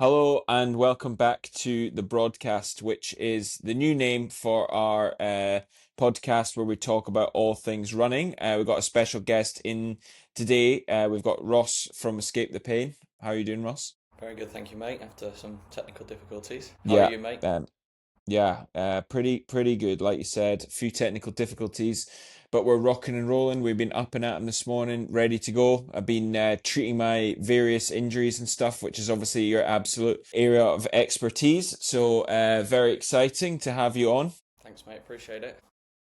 Hello and welcome back to the broadcast, which is the new name for our podcast where we talk about all things running. We've got a special guest in today. We've got Ross from Escape the Pain. How are you doing, Ross? Very good, thank you, mate. After some technical difficulties, how are Yeah, you, mate? um, pretty good. Like you said, a few technical difficulties, but we're rocking and rolling. We've been up and at 'em this morning, ready to go. I've been treating my various injuries and stuff, which is obviously your absolute area of expertise. So very exciting to have you on. Thanks, mate. Appreciate it.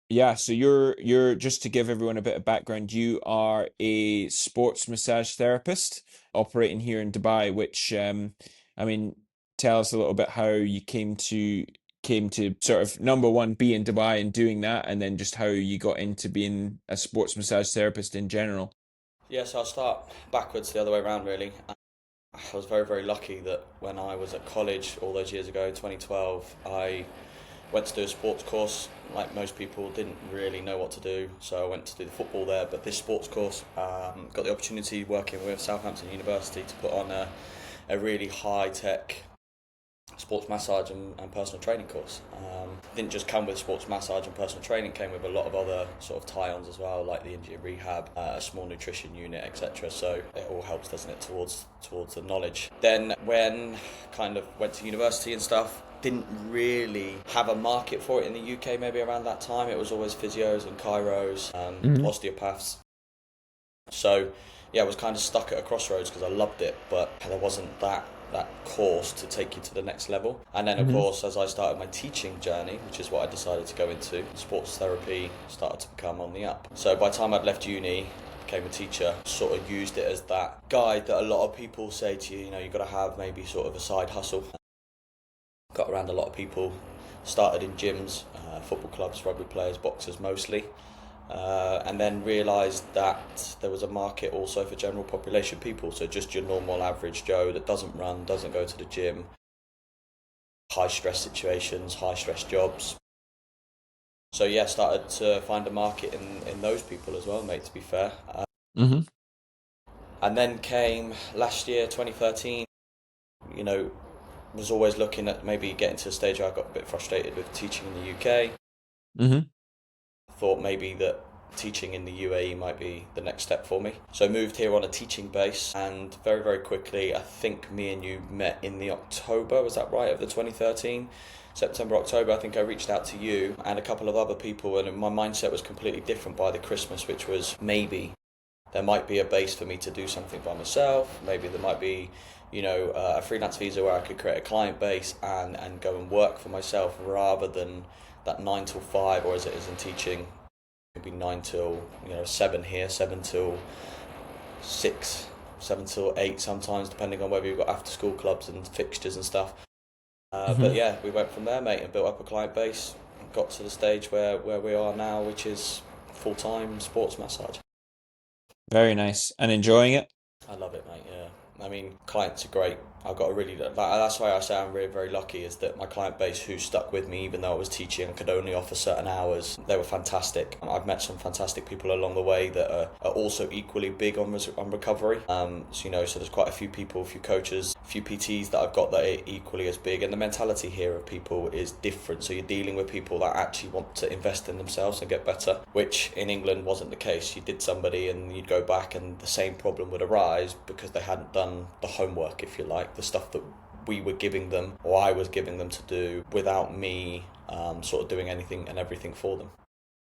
Yeah, so you're just to give everyone a bit of background, you are a sports massage therapist operating here in Dubai, which I mean, tell us a little bit how you came to sort of number one be in Dubai and doing that, and then just how you got into being a sports massage therapist in general. Yeah, so I'll start backwards the other way around, really. I was very, very lucky that when I was at college all those years ago, 2012, I went to do a sports course. Like most people, didn't really know what to do, so I went to do the football there. But this sports course, got the opportunity working with Southampton University to put on a really high tech sports massage and personal training course. Didn't just come with sports massage and personal training, came with a lot of other sort of tie-ons as well, like the injury rehab, a small nutrition unit, etc. So it all helps, doesn't it, towards the knowledge. Then when kind of went to university and stuff, didn't really have a market for it in the UK maybe around that time. It was always physios and chiros, Hmm. osteopaths. So yeah, I was kind of stuck at a crossroads because I loved it, but there wasn't that course to take you to the next level. And then of Hmm. course, as I started my teaching journey, which is what I decided to go into, sports therapy started to become on the up. So by the time I'd left uni, became a teacher, sort of used it as that guide that a lot of people say to you, you've got to have maybe sort of a side hustle. Got around a lot of people, started in gyms, football clubs, rugby players, boxers mostly, and then realised that there was a market also for general population people, so just your normal average Joe that doesn't run, doesn't go to the gym, high stress situations, high stress jobs. So yeah, started to find a market in those people as well, mate, to be fair. Hmm. And then came last year, 2013, you know, was always looking at maybe getting to a stage where I got a bit frustrated with teaching in the UK. Hmm. Thought maybe that teaching in the UAE might be the next step for me. So I moved here on a teaching base, and very, very quickly, I think me and you met in the October, was that right, of the 2013? September, October, I think I reached out to you and a couple of other people, and my mindset was completely different by the Christmas, which was maybe there might be a base for me to do something by myself. Maybe there might be, a freelance visa where I could create a client base and go and work for myself rather than that 9 till 5, or as it is in teaching, it could be 9 till 7 here, 7 till 6, 7 till 8 sometimes, depending on whether you've got after school clubs and fixtures and stuff. But Hmm. yeah, we went from there, mate, and built up a client base. Got to the stage where we are now, which is full time sports massage. Very nice. And enjoying it? I love it, mate. Yeah, I mean, clients are great. I've got a really that's why I say I'm really very lucky is that my client base who stuck with me even though I was teaching and could only offer certain hours, they were fantastic. I've met some fantastic people along the way that are also equally big on recovery. So there's quite a few people, a few coaches, a few PTs that I've got that are equally as big, and the mentality here of people is different. So you're dealing with people that actually want to invest in themselves and get better, which in England wasn't the case. You did somebody and you'd go back and the same problem would arise because they hadn't done the homework, if you like, the stuff that we were giving them or I was giving them to do without me sort of doing anything and everything for them.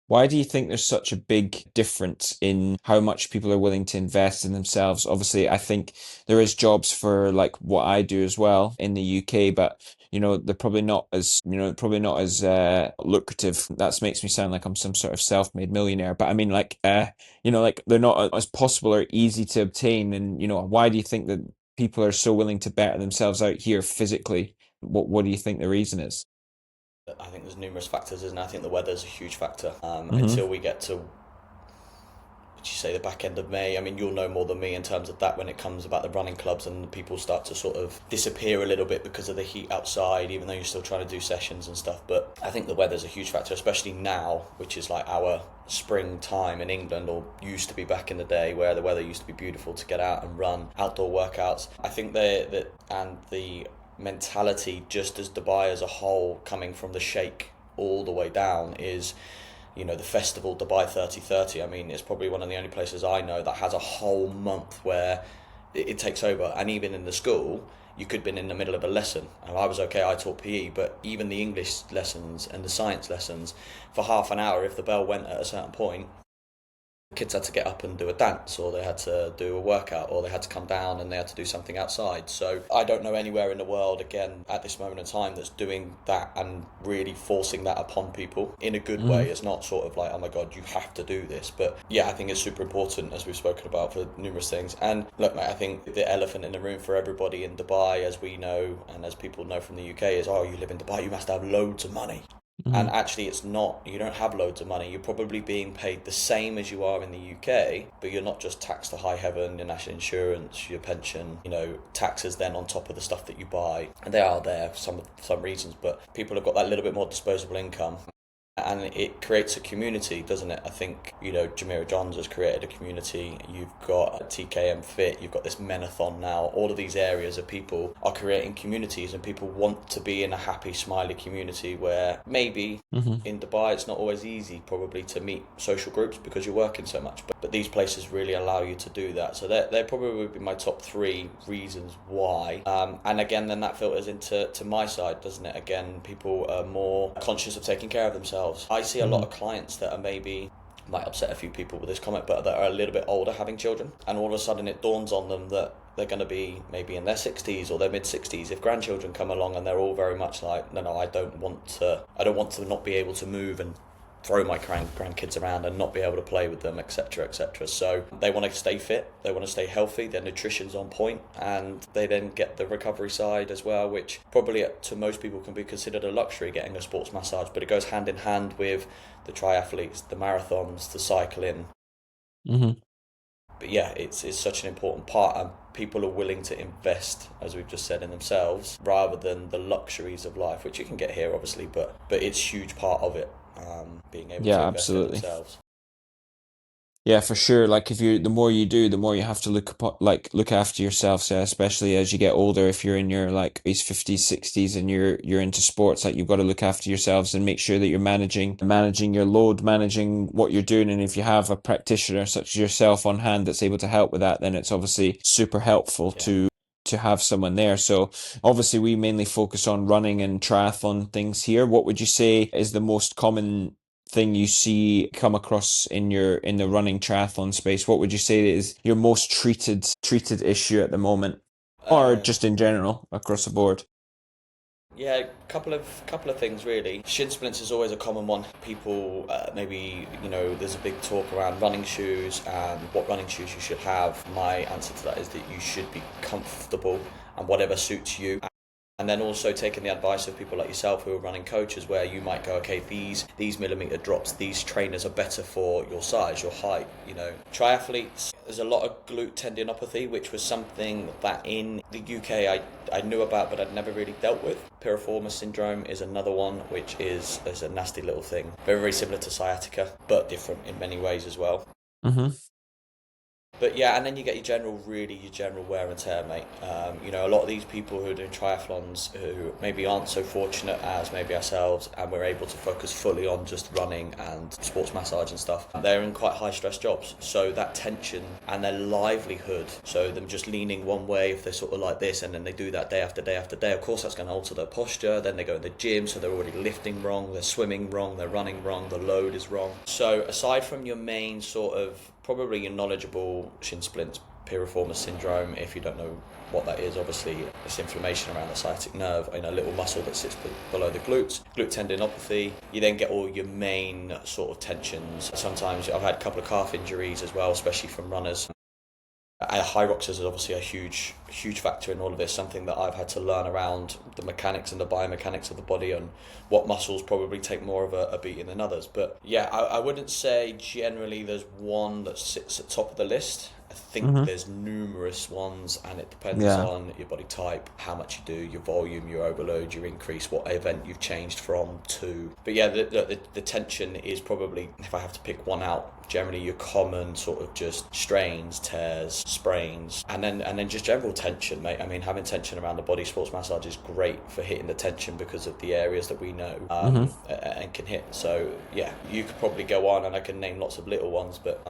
Why do you think there's such a big difference in how much people are willing to invest in themselves? Obviously, I think there is jobs for like what I do as well in the UK, but they're probably not as lucrative. That makes me sound like I'm some sort of self-made millionaire, but I mean like they're not as possible or easy to obtain. And why do you think that people are so willing to better themselves out here physically? What do you think the reason is? I think there's numerous factors, isn't it? I think the weather's a huge factor. Hmm. Until we get to would you say, the back end of May. I mean, you'll know more than me in terms of that when it comes about the running clubs, and people start to sort of disappear a little bit because of the heat outside, even though you're still trying to do sessions and stuff. But I think the weather's a huge factor, especially now, which is like our spring time in England, or used to be back in the day, where the weather used to be beautiful to get out and run outdoor workouts. I think and the mentality, just as Dubai as a whole, coming from the Sheikh all the way down, is, you know, the festival Dubai 3030. I mean, it's probably one of the only places I know that has a whole month where it takes over. And even in the school, you could have been in the middle of a lesson, and I was okay, I taught PE, but even the English lessons and the science lessons, for half an hour, if the bell went at a certain point, kids had to get up and do a dance, or they had to do a workout, or they had to come down and they had to do something outside. So I don't know anywhere in the world, again, at this moment in time, that's doing that and really forcing that upon people in a good way. It's not sort of like, oh my God, you have to do this. But yeah, I think it's super important, as we've spoken about, for numerous things. And look, mate, I think the elephant in the room for everybody in Dubai, as we know and as people know from the UK, is, oh, you live in Dubai, you must have loads of money. And actually, it's not. You don't have loads of money. You're probably being paid the same as you are in the UK, but you're not just taxed to high heaven, your national insurance, your pension, you know, taxes then on top of the stuff that you buy. And they are there for some reasons, but people have got that little bit more disposable income. And it creates a community, doesn't it? I think, you know, Jamira Johns has created a community. You've got TKM Fit, you've got this Menathon now. All of these areas of people are creating communities, and people want to be in a happy, smiley community where maybe in Dubai it's not always easy probably to meet social groups because you're working so much. But these places really allow you to do that. So they probably would be my top 3 reasons why. And again, then that filters into my side, doesn't it? Again, people are more conscious of taking care of themselves. I see a lot of clients that are maybe, might upset a few people with this comment, but that are a little bit older, having children, and all of a sudden it dawns on them that they're going to be maybe in their 60s or their mid 60s. If grandchildren come along and they're all very much like, no, I don't want to not be able to move and throw my grandkids around and not be able to play with them, etc., etc. So they want to stay fit, they want to stay healthy, their nutrition's on point, and they then get the recovery side as well, which probably to most people can be considered a luxury, getting a sports massage, but it goes hand in hand with the triathletes, the marathons, the cycling. But yeah, it's such an important part, and people are willing to invest, as we've just said, in themselves rather than the luxuries of life, which you can get here obviously, but it's a huge part of it, being able to invest in themselves. Yeah, for sure. Like the more you do, the more you have to look after yourself. So especially as you get older, if you're in your like 50s, 60s, and you're into sports, like you've got to look after yourselves and make sure that you're managing your load, managing what you're doing. And if you have a practitioner such as yourself on hand that's able to help with that, then it's obviously super helpful to have someone there. So obviously we mainly focus on running and triathlon things here. What would you say is the most common thing you see come across in the running triathlon space? What would you say is your most treated issue at the moment, or just in general across the board? Yeah, a couple of things really. Shin splints is always a common one. People maybe, you know, there's a big talk around running shoes and what running shoes you should have. My answer to that is that you should be comfortable and whatever suits you. And then also taking the advice of people like yourself who are running coaches, where you might go, okay, these millimeter drops, these trainers are better for your size, your height. You know, triathletes, there's a lot of glute tendinopathy, which was something that in the UK I knew about, but I'd never really dealt with. Piriformis syndrome is another one, which is a nasty little thing, very, very similar to sciatica, but different in many ways as well. But yeah, and then you get your general wear and tear, mate. You know, a lot of these people who are doing triathlons who maybe aren't so fortunate as maybe ourselves, and we're able to focus fully on just running and sports massage and stuff, they're in quite high stress jobs. So that tension and their livelihood, so them just leaning one way, if they're sort of like this, and then they do that day after day after day, of course that's going to alter their posture. Then they go in the gym, so they're already lifting wrong, they're swimming wrong, they're running wrong, the load is wrong. So aside from your main sort of, probably your knowledgeable shin splints, piriformis syndrome, if you don't know what that is, obviously it's inflammation around the sciatic nerve in a little muscle that sits below the glute tendinopathy. You then get all your main sort of tensions. Sometimes I've had a couple of calf injuries as well, especially from runners. High rocks is obviously a huge factor in all of this. Something that I've had to learn around the mechanics and the biomechanics of the body, and what muscles probably take more of a beating than others. But yeah, I wouldn't say generally there's one that sits at top of the list. I think Hmm. there's numerous ones, and it depends Yeah. on your body type, how much you do, your volume, your overload, your increase, what event you've changed from to. But yeah, the tension is probably, if I have to pick one out, generally your common sort of just strains, tears, sprains, and then just general tension, mate. I mean, having tension around the body, sports massage is great for hitting the tension because of the areas that we know Hmm. and can hit. So yeah, you could probably go on, and I can name lots of little ones, but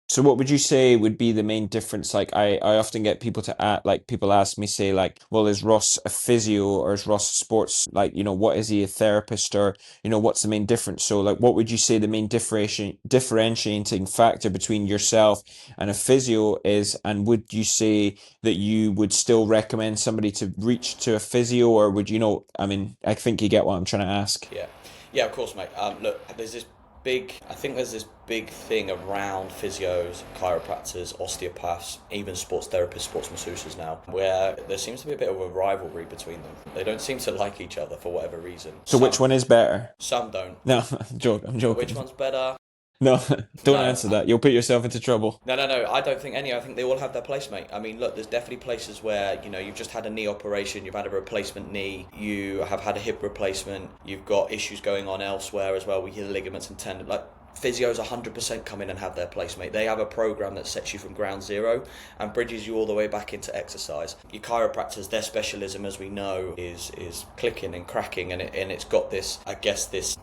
So what would you say would be the main difference? Like I often get people to ask, like people ask me, say like, well, is Ross a physio or is Ross a sports, like, what is he, a therapist, or, what's the main difference? So like, what would you say the main differentiating factor between yourself and a physio is? And would you say that you would still recommend somebody to reach to a physio, or would I mean, I think you get what I'm trying to ask. yeah, yeah, of course, mate. Look, I think there's this big thing around physios, chiropractors, osteopaths, even sports therapists, sports masseuses now, where there seems to be a bit of a rivalry between them. They don't seem to like each other for whatever reason. So which one is better? Some don't. No, I'm joking. I'm Which joking. one's better? No, don't No, answer that. You'll put yourself into trouble. no. I don't think any. I think they all have their place, mate. I mean, look, there's definitely places where you've just had a knee operation, you've had a replacement knee, you have had a hip replacement, you've got issues going on elsewhere as well with your ligaments and tendon. Like physios, 100% come in and have their place, mate. They have a program that sets you from ground zero and bridges you all the way back into exercise. Your chiropractors, their specialism, as we know, is clicking and cracking, and it's got this, I guess, this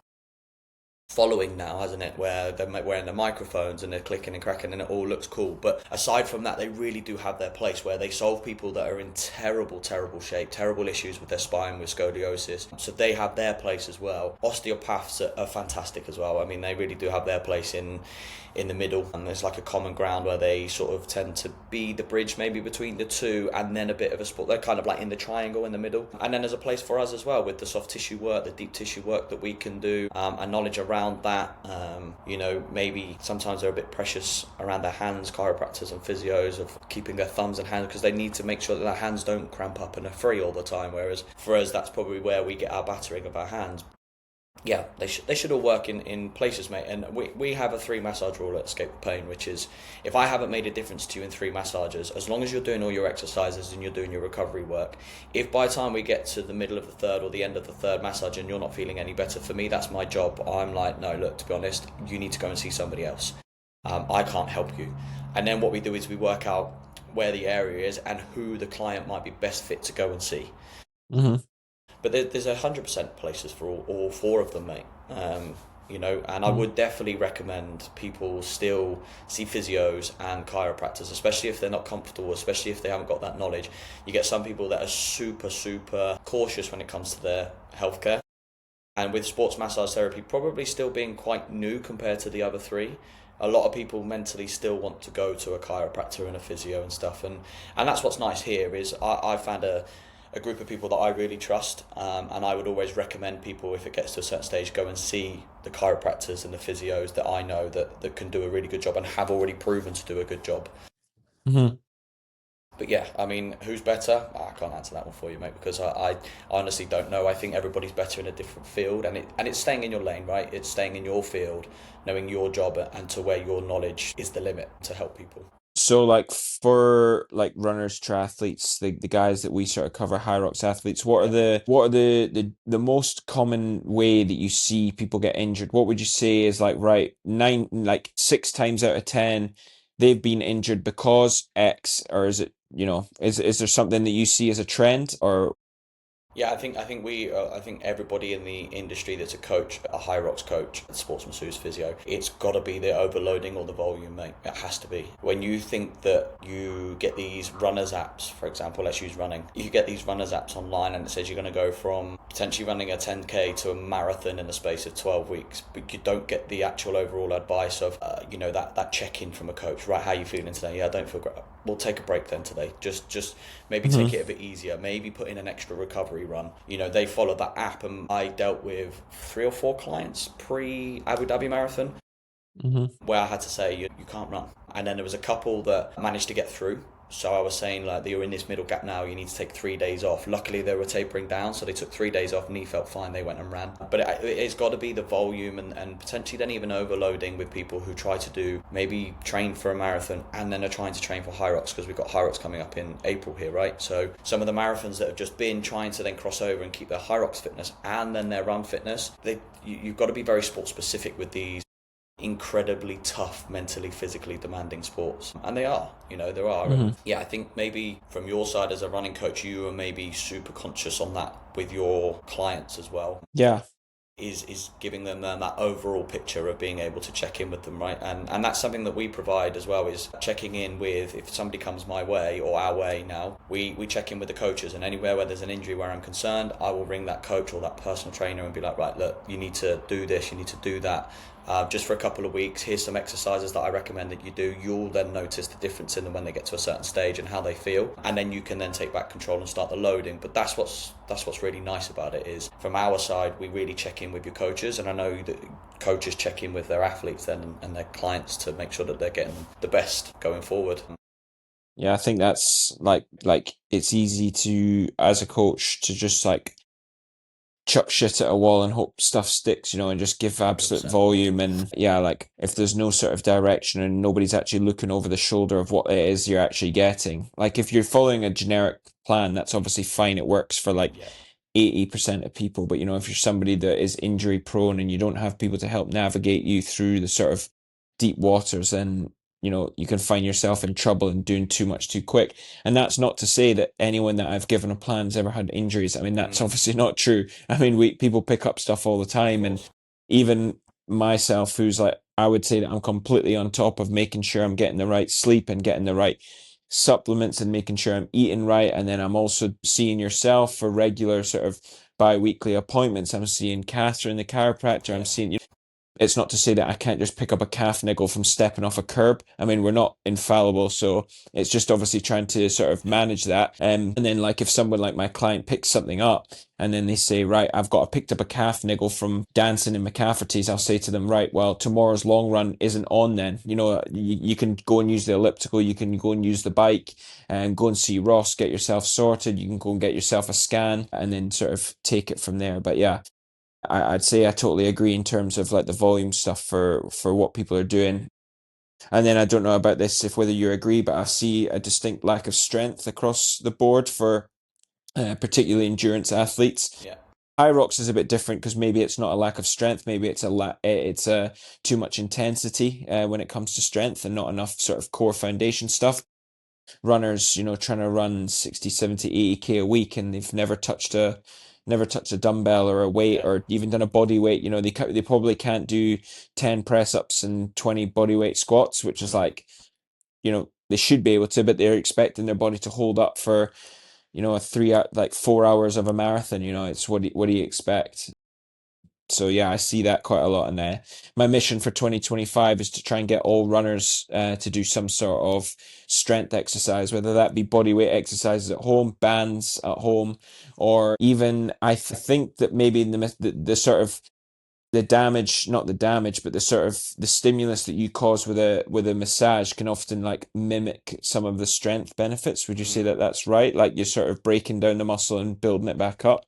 following now, hasn't it, where they're wearing the microphones and they're clicking and cracking and it all looks cool. But aside from that, they really do have their place, where they solve people that are in terrible shape, terrible issues with their spine, with scoliosis. So they have their place as well. Osteopaths are fantastic as well. I mean, they really do have their place in the middle, and there's like a common ground where they sort of tend to be the bridge maybe between the two, and then a bit of a sport. They're kind of like in the triangle in the middle. And then there's a place for us as well with the soft tissue work, the deep tissue work that we can do, and knowledge around that. Maybe sometimes they're a bit precious around their hands, chiropractors and physios, of keeping their thumbs and hands, because they need to make sure that their hands don't cramp up and are free all the time, whereas for us that's probably where we get our battering of our hands. Yeah, they should all work in places, mate. And we have a 3 massage rule at Escape the Pain, which is, if I haven't made a difference to you in 3 massages, as long as you're doing all your exercises and you're doing your recovery work, if by the time we get to the middle of the third or the end of the third massage and you're not feeling any better, for me that's my job. I'm like, no, look, to be honest, you need to go and see somebody else. I can't help you. And then what we do is we work out where the area is and who the client might be best fit to go and see. Hmm. But there's 100% places for all 4 of them, mate. And I would definitely recommend people still see physios and chiropractors, especially if they're not comfortable, especially if they haven't got that knowledge. You get some people that are super cautious when it comes to their healthcare. And with sports massage therapy probably still being quite new compared to the other 3, a lot of people mentally still want to go to a chiropractor and a physio and stuff. And that's what's nice here is I found a group of people that I really trust, and I would always recommend people, if it gets to a certain stage, go and see the chiropractors and the physios that I know that can do a really good job and have already proven to do a good job. Hmm. But yeah, I mean, who's better? I can't answer that one for you, mate, because I honestly don't know. I think everybody's better in a different field, and it's staying in your lane, right? It's staying in your field, knowing your job and to where your knowledge is the limit to help people. So like for like runners, triathletes, the guys that we sort of cover, high rocks athletes, Yeah. what are the most common way that you see people get injured? What would you say is like, right, 6 times out of 10 they've been injured because X, or is it, is there something that you see as a trend, or Yeah, I think everybody in the industry that's a coach, a high rocks coach, a sports masseuse, physio, it's got to be the overloading or the volume, mate. It has to be. When you think that you get these runners apps, for example, let's use running. You get these runners apps online and it says you're going to go from potentially running a 10K to a marathon in the space of 12 weeks, but you don't get the actual overall advice of, that check-in from a coach. Right, how are you feeling today? Yeah, I don't feel great. We'll take a break then today. Just maybe take it a bit easier. Maybe put in an extra recovery run. They follow that app, and I dealt with 3 or 4 clients pre Abu Dhabi Marathon. Hmm. where I had to say you can't run. And then there was a couple that managed to get through. So I was saying like you're in this middle gap now. You need to take 3 days off. Luckily they were tapering down, so they took 3 days off. Knee felt fine. They went and ran. But it's got to be the volume and potentially then even overloading with people who try to do maybe train for a marathon and then are trying to train for high rocks, because we've got high rocks coming up in April here, right? So some of the marathons that have just been trying to then cross over and keep their high rocks fitness and then their run fitness, you've got to be very sport specific with these incredibly tough, mentally, physically demanding sports. And they are, there are. Hmm. And yeah, I think maybe from your side as a running coach, you are maybe super conscious on that with your clients as well. Yeah. Is giving them that overall picture of being able to check in with them, right? And that's something that we provide as well, is checking in with, if somebody comes my way or our way now, we check in with the coaches, and anywhere where there's an injury where I'm concerned, I will ring that coach or that personal trainer and be like, right, look, you need to do this, you need to do that. Just for a couple of weeks, here's some exercises that I recommend that you do. You'll then notice the difference in them when they get to a certain stage and how they feel, and then you can then take back control and start the loading. But that's what's really nice about it, is from our side we really check in with your coaches, and I know that coaches check in with their athletes then and their clients to make sure that they're getting the best going forward. Yeah, I think that's like it's easy to, as a coach, to just like chuck shit at a wall and hope stuff sticks, and just give absolute 100%. volume. And yeah, like if there's no sort of direction and nobody's actually looking over the shoulder of what it is you're actually getting. Like if you're following a generic plan, that's obviously fine. It works for like Yeah. 80% of people. But if you're somebody that is injury prone and you don't have people to help navigate you through the sort of deep waters, then you can find yourself in trouble and doing too much too quick. And that's not to say that anyone that I've given a plan's ever had injuries. I mean, that's obviously not true. I mean, people pick up stuff all the Of time, and course. even myself, who's like, I would say that I'm completely on top of making sure I'm getting the right sleep and getting the right supplements and making sure I'm eating right. And then I'm also seeing yourself for regular sort of bi-weekly appointments. I'm seeing Catherine, the chiropractor. I'm Yeah. seeing, it's not to say that I can't just pick up a calf niggle from stepping off a curb. I mean, we're not infallible, so it's just obviously trying to sort of manage that. And then, like, if someone like my client picks something up and then they say, right, picked up a calf niggle from dancing in McCafferty's, I'll say to them, right, well, tomorrow's long run isn't on then. You can go and use the elliptical, you can go and use the bike and go and see Ross, get yourself sorted. You can go and get yourself a scan and then sort of take it from there. But yeah, I'd say I totally agree in terms of like the volume stuff for what people are doing. And then I don't know about this, if whether you agree, but I see a distinct lack of strength across the board for particularly endurance athletes. Yeah. High rocks is a bit different because maybe it's not a lack of strength, maybe it's a too much intensity when it comes to strength and not enough sort of core foundation stuff. Runners, trying to run 60, 70, 80K a week, and they've never touched a dumbbell or a weight Yeah. or even done a body weight. They probably can't do 10 press ups and 20 body weight squats, which is like, they should be able to, but they're expecting their body to hold up for, a 4 hours of a marathon. It's what do you expect? So yeah, I see that quite a lot in there. My mission for 2025 is to try and get all runners to do some sort of strength exercise, whether that be body weight exercises at home, bands at home, or even think that maybe the sort of the damage, not the damage, but the sort of the stimulus that you cause with a massage can often like mimic some of the strength benefits. Would you say Mm. that that's right? Like you're sort of breaking down the muscle and building it back up.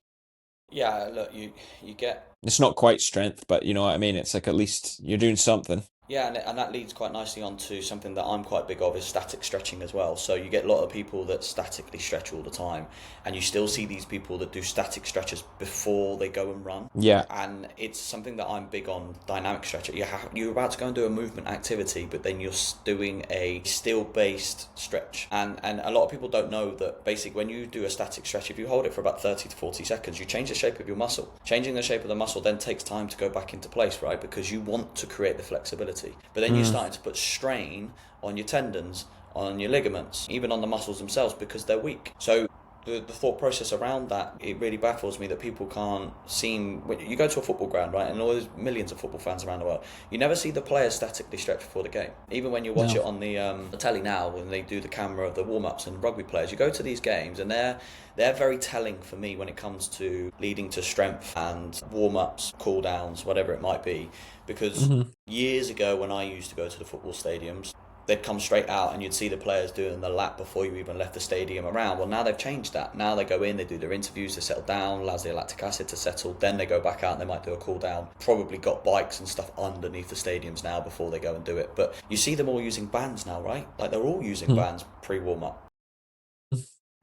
Yeah, look, you get. It's not quite strength, but you know what I mean? It's like at least you're doing something. Yeah, and that leads quite nicely onto something that I'm quite big of, is static stretching as well. So you get a lot of people that statically stretch all the time, and you still see these people that do static stretches before they go and run. Yeah. And it's something that I'm big on, dynamic stretching. You're about to go and do a movement activity, but then you're doing a still-based stretch. And a lot of people don't know that basically when you do a static stretch, if you hold it for about 30 to 40 seconds, you change the shape of your muscle. Changing the shape of the muscle then takes time to go back into place, right? Because you want to create the flexibility. But then you're starting to put strain on your tendons, on your ligaments, even on the muscles themselves, because they're weak. So the thought process around that, it really baffles me that people can't seem. When you go to a football ground, right, and there's millions of football fans around the world, you never see the players statically stretch before the game. Even when you watch No. it on the telly now, when they do the camera of the warm-ups and rugby players, you go to these games and they're very telling for me when it comes to leading to strength and warm-ups, cool-downs, whatever it might be, because Years ago, when I used to go to the football stadiums, they'd come straight out and you'd see the players doing the lap before you even left the stadium around. Well, now they've changed that. Now they go in, they do their interviews, they settle down, allows the lactic acid to settle, then they go back out and they might do a cool down. Probably got bikes and stuff underneath the stadiums now before they go and do it. But you see them all using bands now, right? Like they're all using bands pre-warm-up,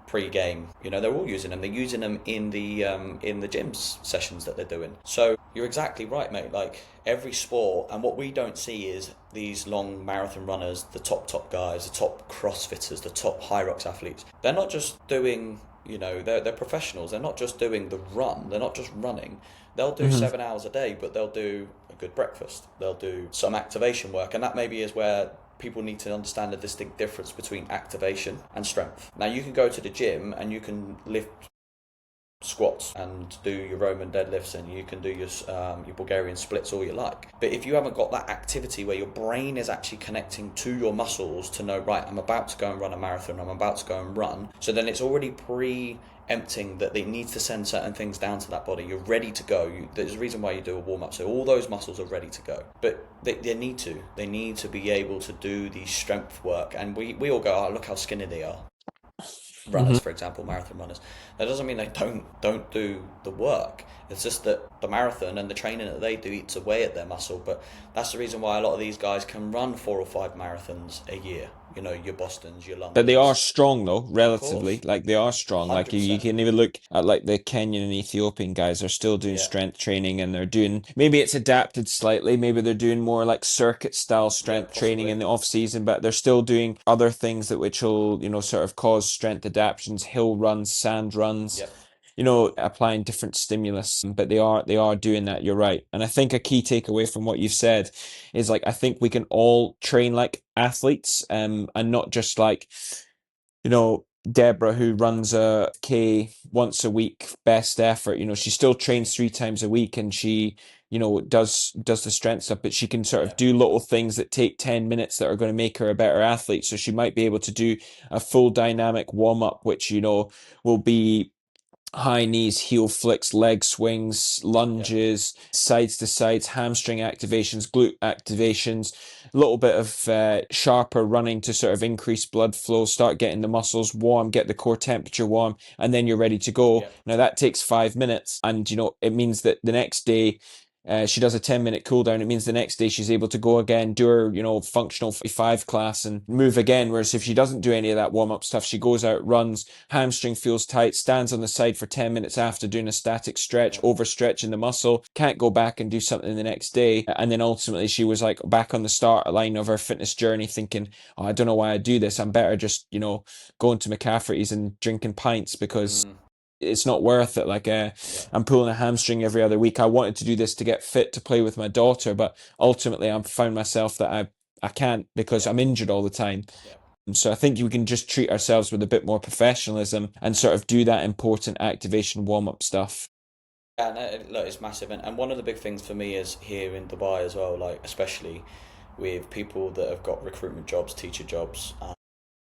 pre-game. You know, they're all using them. They're using them in the gyms sessions that they're doing. So you're exactly right, mate. Like every sport, and what we don't see is these long marathon runners, the top guys, the top crossfitters, the top high rocks athletes. They're not just doing, you know, they're professionals. They're not just doing the run. They're not just running. They'll do 7 hours a day, but they'll do a good breakfast. They'll do some activation work, and that maybe is where people need to understand the distinct difference between activation and strength. Now, you can go to the gym and you can lift squats and do your Roman deadlifts, and you can do your Bulgarian splits all you like. But if you haven't got that activity where your brain is actually connecting to your muscles to know, right, I'm about to go and run a marathon, I'm about to go and run, so then it's already preempting that they need to send certain things down to that body. You're ready to go. There's a reason why you do a warm-up, so all those muscles are ready to go. But they need to be able to do the strength work, and we all go, oh, look how skinny they are. Runners, for example, marathon runners. That doesn't mean they don't do the work. It's just that the marathon and the training that they do eats away at their muscle. But that's the reason why a lot of these guys can run 4 or 5 marathons a year. You know, your Bostons, your But they are Londons. strong though, Of course, relatively. Like they are strong. Like you 100%. can even look at like the Kenyan and Ethiopian guys are still doing Yeah, strength training, and they're doing, maybe it's adapted slightly. Maybe they're doing more like circuit style yeah, strength training possibly. in the off season, but they're still doing other things that which will, sort of cause strength adaptations, hill runs, sand runs, Yep. applying different stimulus. But they are doing that. You're right. And I think a key takeaway from what you've said is like I think we can all train like athletes, and not just like, Deborah, who runs a K once a week, best effort, she still trains 3 times a week, and she, does the strength stuff, but she can sort Yeah. of do little things that take 10 minutes that are going to make her a better athlete. So she might be able to do a full dynamic warm up, which, will be high knees, heel flicks, leg swings, Yeah. lunges, sides to sides, hamstring activations, glute activations, a little bit of sharper running to sort of increase blood flow, start getting the muscles warm, get the core temperature warm, and then you're ready to go. Yeah. Now that takes 5 minutes, and it means that the next day she does a 10-minute cool down. It means the next day she's able to go again, do her, functional 45 class and move again. Whereas if she doesn't do any of that warm up stuff, she goes out, runs, hamstring feels tight, stands on the side for 10 minutes after doing a static stretch, Yeah. overstretching the muscle, can't go back and do something the next day. And then ultimately she was like back on the start line of her fitness journey thinking, oh, I don't know why I do this. I'm better just, going to McCafferty's and drinking pints because Mm, it's not worth it. Like, yeah. I'm pulling a hamstring every other week. I wanted to do this to get fit to play with my daughter, but ultimately I found myself that I can't because Yeah. I'm injured all the time. Yeah. So I think we can just treat ourselves with a bit more professionalism and sort of do that important activation warm up stuff. Yeah, no, look, it's massive, and one of the big things for me is here in Dubai as well, like especially with people that have got recruitment jobs, teacher jobs,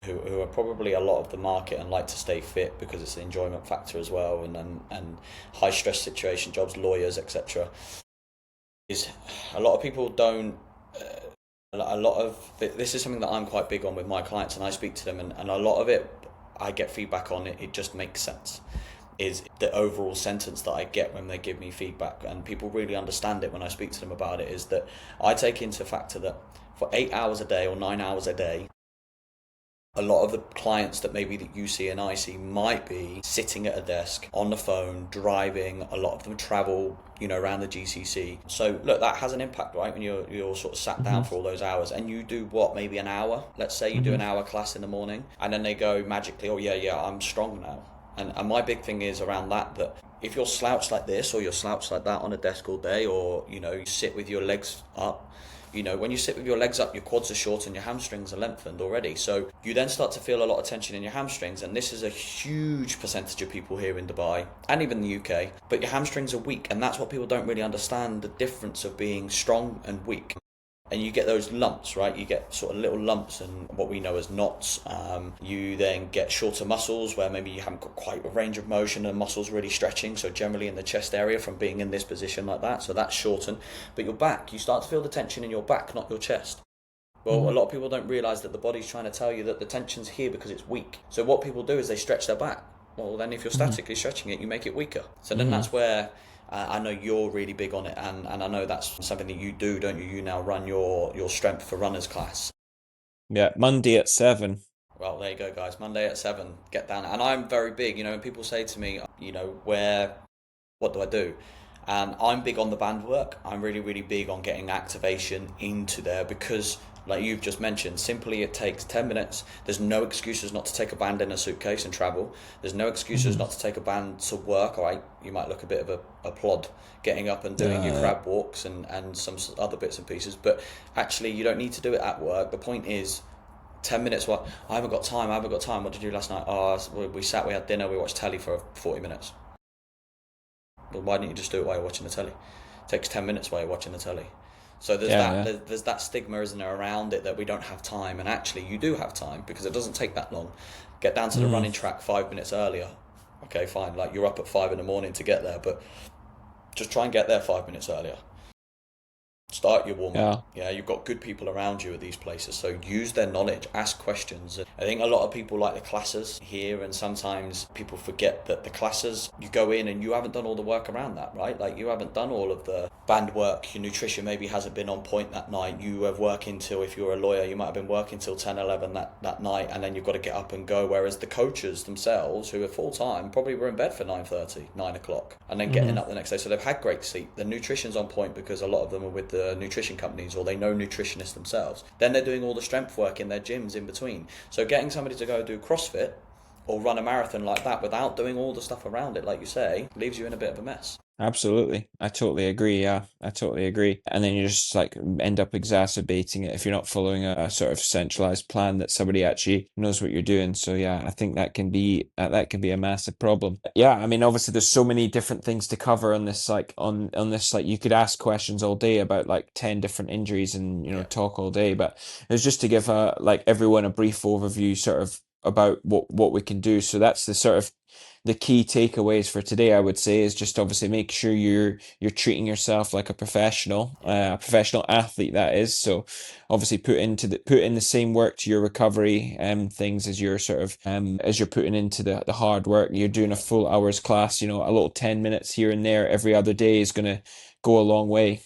who are probably a lot of the market and like to stay fit because it's an enjoyment factor as well, and high stress situation jobs, lawyers, etc. Is a lot of people don't. A lot of this is something that I'm quite big on with my clients, and I speak to them, and a lot of it I get feedback on it. It just makes sense. Is the overall sentence that I get when they give me feedback, and people really understand it when I speak to them about it, is that I take into factor that for 8 hours a day or 9 hours a day, a lot of the clients that maybe that you see and I see might be sitting at a desk on the phone, driving. A lot of them travel, around the GCC. So look, that has an impact, right? When you're sort of sat down Hmm. for all those hours, and you do what, maybe an hour. Let's say you do Hmm. an hour class in the morning, and then they go magically, oh yeah, I'm strong now. And my big thing is around that if you're slouched like this or you're slouched like that on a desk all day, or you sit with your legs up, when you sit with your legs up, your quads are short and your hamstrings are lengthened already. So you then start to feel a lot of tension in your hamstrings, and this is a huge percentage of people here in Dubai and even the UK. But your hamstrings are weak, and that's what people don't really understand, the difference of being strong and weak. and you get those lumps, right? You get sort of little lumps and what we know as knots. You then get shorter muscles where maybe you haven't got quite a range of motion and muscles really stretching. So generally in the chest area from being in this position like that. So that's shortened. But your back, you start to feel the tension in your back, not your chest. Well, a lot of people don't realise that the body's trying to tell you that the tension's here because it's weak. So what people do is they stretch their back. Well, then if you're statically stretching it, you make it weaker. So then that's where I know you're really big on it, and I know that's something that you do, don't you? You now run your Strength for Runners class. Yeah, Monday at 7. Well, there you go, guys. Monday at 7, get down. And I'm very big, when people say to me, what do I do? And I'm big on the band work. I'm really, really big on getting activation into there because, like you've just mentioned, simply it takes 10 minutes. There's no excuses not to take a band in a suitcase and travel. There's no excuses not to take a band to work. All right, you might look a bit of a plod getting up and doing your crab walks and some other bits and pieces. But actually, you don't need to do it at work. The point is, 10 minutes, what? I haven't got time. What did you do last night? Oh, we had dinner, we watched telly for 40 minutes. Well, why didn't you just do it while you're watching the telly? It takes 10 minutes while you're watching the telly. So there's that stigma, isn't there, around it that we don't have time, and actually you do have time because it doesn't take that long. Get down to the running track 5 minutes earlier. Okay, fine, like you're up at 5 in the morning to get there, but just try and get there 5 minutes earlier. Start your warm-up. Yeah, you've got good people around you at these places, so use their knowledge, ask questions. I think a lot of people like the classes here, and sometimes people forget that the classes, you go in and you haven't done all the work around that, right? Like you haven't done all of the band work, your nutrition maybe hasn't been on point that night, you have working till, if you're a lawyer, you might have been working till 10, 11 that night, and then you've got to get up and go, whereas the coaches themselves, who are full-time, probably were in bed for 9:30, 9 o'clock, and then getting up the next day, so they've had great sleep. The nutrition's on point because a lot of them are with the nutrition companies or they know nutritionists themselves. Then they're doing all the strength work in their gyms in between. So getting somebody to go do CrossFit or run a marathon like that without doing all the stuff around it, like you say, leaves you in a bit of a mess. Absolutely. I totally agree. Yeah, I totally agree. And then you just like end up exacerbating it if you're not following a sort of centralized plan that somebody actually knows what you're doing. So yeah, I think that can be a massive problem. Yeah, I mean, obviously there's so many different things to cover on this, like on this, like you could ask questions all day about like 10 different injuries and, talk all day, but it was just to give like everyone a brief overview sort of about what we can do. So that's the sort of the key takeaways for today, I would say, is just obviously make sure you're treating yourself like a professional athlete, that is. So obviously put in the same work to your recovery things as you're sort of as you're putting into the hard work. You're doing a full hours class, a little 10 minutes here and there every other day is gonna go a long way.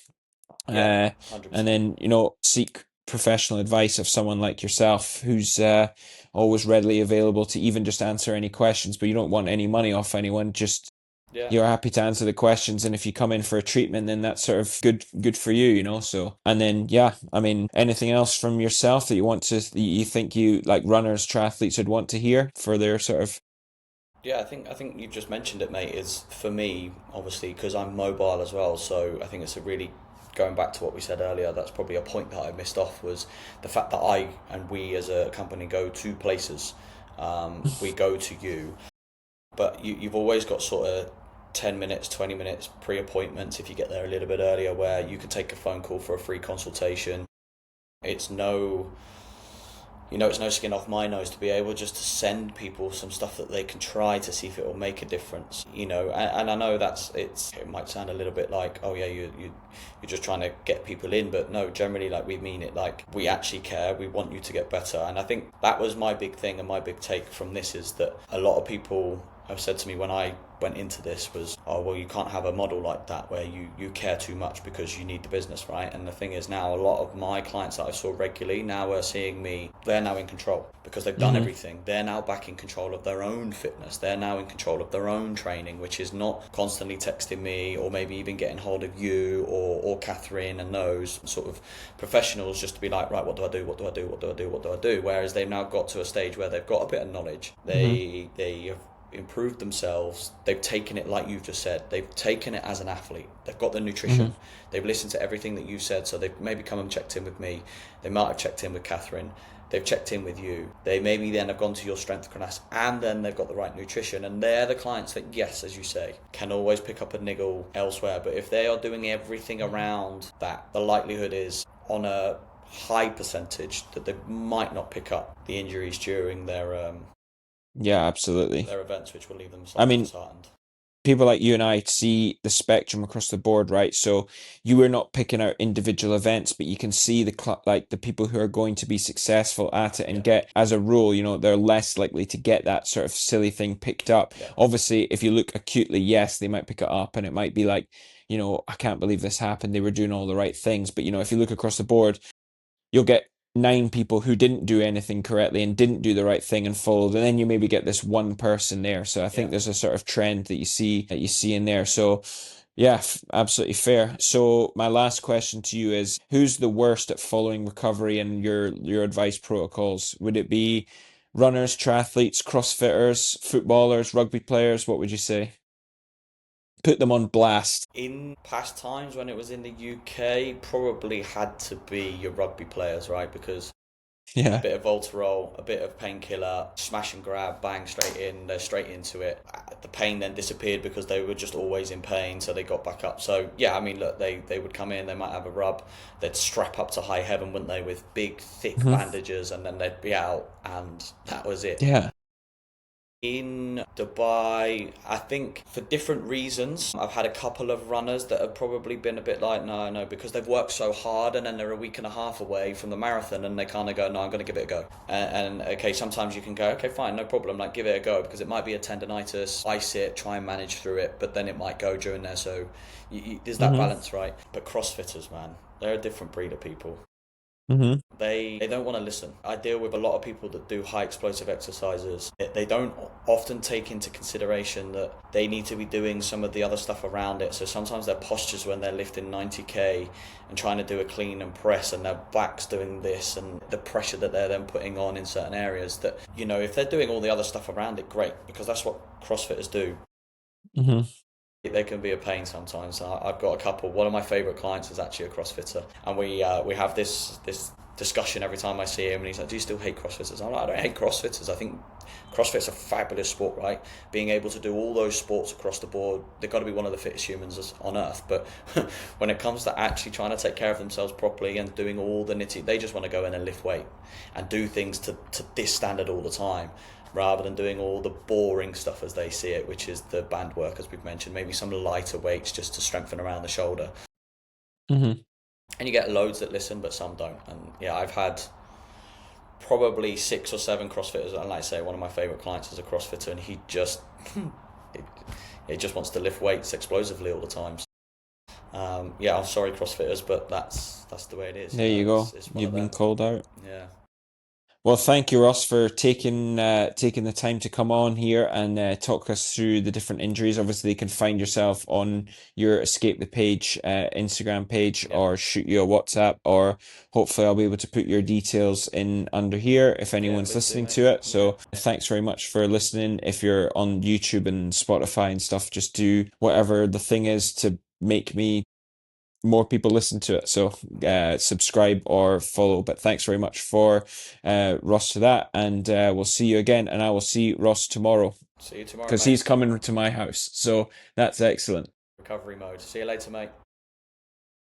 Yeah, And 100%. then, seek professional advice of someone like yourself who's always readily available to even just answer any questions, but you don't want any money off anyone. Just Yeah. you're happy to answer the questions, and if you come in for a treatment, then that's sort of good for you. So, and then yeah, I mean, anything else from yourself that you think you like runners, triathletes would want to hear for their sort of Yeah, I think you've just mentioned it, mate. Is for me, obviously, because I'm mobile as well. So I think it's a really going back to what we said earlier. That's probably a point that I missed off was the fact that I and we as a company go to places. We go to you, but you've always got sort of 10 minutes, 20 minutes pre-appointments if you get there a little bit earlier, where you can take a phone call for a free consultation. It's no it's no skin off my nose to be able just to send people some stuff that they can try to see if it will make a difference. And I know it might sound a little bit like, oh yeah, you're just trying to get people in, but no, generally, like, we mean it, like we actually care, we want you to get better. And I think that was my big thing, and my big take from this is that a lot of people have said to me when I went into this was, oh well, you can't have a model like that where you care too much because you need the business, right? And the thing is, now a lot of my clients that I saw regularly now are seeing me, they're now in control because they've done everything. They're now back in control of their own fitness. They're now in control of their own training, which is not constantly texting me or maybe even getting hold of you or Catherine and those sort of professionals just to be like, right, what do I do? What do I do? What do I do? What do I do? Whereas they've now got to a stage where they've got a bit of knowledge. They have improved themselves. They've taken it, like you've just said, they've taken it as an athlete. They've got the nutrition. They've listened to everything that you've said. So they've maybe come and checked in with me. They might have checked in with Catherine. They've checked in with you. They maybe then have gone to your strength class, and then they've got the right nutrition. And they're the clients that, yes, as you say, can always pick up a niggle elsewhere. But if they are doing everything around that, the likelihood is on a high percentage that they might not pick up the injuries during Yeah, absolutely. their events, which will leave them I slightly mean, disheartened. people like you and I see the spectrum across the board, right? So you are not picking out individual events, but you can see like the people who are going to be successful at it and Yeah, get, as a rule, they're less likely to get that sort of silly thing picked up. yeah, Obviously, if you look acutely, yes, they might pick it up and it might be like, I can't believe this happened. They were doing all the right things. But, if you look across the board, you'll get nine people who didn't do anything correctly and didn't do the right thing and followed, and then you maybe get this one person there. So I yeah. think there's a sort of trend that you see in there. So yeah, absolutely fair. So my last question to you is, who's the worst at following recovery and your advice protocols? Would it be runners, triathletes, crossfitters, footballers, rugby players? What would you say? Put them on blast. In past times when it was in the UK, probably had to be your rugby players, right? Because a Yeah. bit of Voltarol, a bit of painkiller, smash and grab, bang, straight in, they're straight into it. The pain then disappeared because they were just always in pain, so they got back up. So, yeah, I mean, look, they would come in, they might have a rub, they'd strap up to high heaven, wouldn't they, with big, thick Hmm. bandages, and then they'd be out, and that was it. Yeah. In Dubai, I think for different reasons, I've had a couple of runners that have probably been a bit like, no, no, because they've worked so hard and then they're a week and a half away from the marathon and they kind of go, no, I'm going to give it a go. And okay, sometimes you can go, okay, fine, no problem, like give it a go because it might be a tendonitis, ice it, try and manage through it, but then it might go during there. So there's that Hmm. balance, right? But CrossFitters, man, they're a different breed of people. Hmm. They don't want to listen. I deal with a lot of people that do high explosive exercises. They don't often take into consideration that they need to be doing some of the other stuff around it. So sometimes their postures when they're lifting 90k and trying to do a clean and press and their back's doing this and the pressure that they're then putting on in certain areas that, if they're doing all the other stuff around it, great, because that's what CrossFitters do. Hmm. They can be a pain sometimes. I've got a couple. One of my favourite clients is actually a CrossFitter, and we have this discussion every time I see him. And he's like, "Do you still hate CrossFitters?" I'm like, "I don't hate CrossFitters. I think CrossFit's a fabulous sport, right? Being able to do all those sports across the board, they've got to be one of the fittest humans on earth. But when it comes to actually trying to take care of themselves properly and doing all the nitty, they just want to go in and lift weight and do things to this standard all the time." Rather than doing all the boring stuff as they see it, which is the band work, as we've mentioned, maybe some lighter weights just to strengthen around the shoulder. Hmm. And you get loads that listen, but some don't. And yeah, I've had probably 6 or 7 CrossFitters, and like I say, one of my favourite clients is a CrossFitter, and he just he just wants to lift weights explosively all the time. Yeah, I'm sorry, CrossFitters, but that's the way it is. There you go. It's one You've of been them. called out. Yeah, Well, thank you, Ross, for taking the time to come on here and talk us through the different injuries. Obviously, you can find yourself on your Escape the Page Instagram page, yeah, or shoot you a WhatsApp, or hopefully I'll be able to put your details in under here if yeah. anyone's Please do, listening mate. to it. Yeah, So thanks very much for listening. If you're on YouTube and Spotify and stuff, just do whatever the thing is to make me more people listen to it. So yeah. subscribe or follow. But thanks very much for Ross for that, and we'll see you again. And I will see Ross tomorrow See you tomorrow, because mate. he's coming to my house. So that's excellent. Recovery mode. See you later, mate.